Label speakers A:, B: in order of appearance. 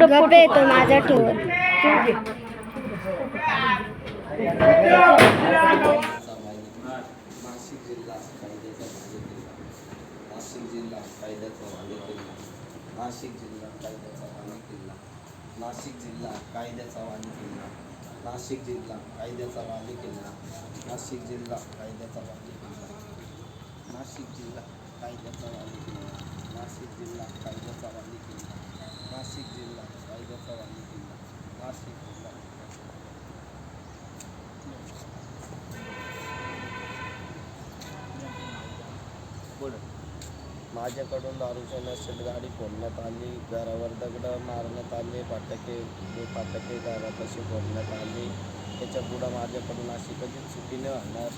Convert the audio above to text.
A: गप्प येतो माझा ठेवत.
B: नाशिक जिल्हा कायद्याचा बालेकिल्ला. नाशिक जिल्हा कायद्याचा बालेकिल्ला. नाशिक जिल्हा कायद्याचा बालेकिल्ला. नाशिक जिल्हा कायद्याचा बालेकिल्ला. नाशिक जिल्हा कायद्याचा बालेकिल्ला. नाशिक जिल्हा कायद्याचा बालेकिल्ला. नाशिक जिल्हा कायद्याचा बालेकिल्ला. नाशिक जिल्हा कायद्याचा बालेकिल्ला. नाशिक जिल्हा कायद्याचा बालेकिल्ला. नाशिक जिल्हा. माझ्याकडून दारूच्या नशेत गाडी फोडण्यात आली, घरावर दगडं मारण्यात आले, फाटके घरापाशी फोडण्यात आली. त्याच्या पुढं माझ्याकडून अशी कधीच चुकी नाही होणार.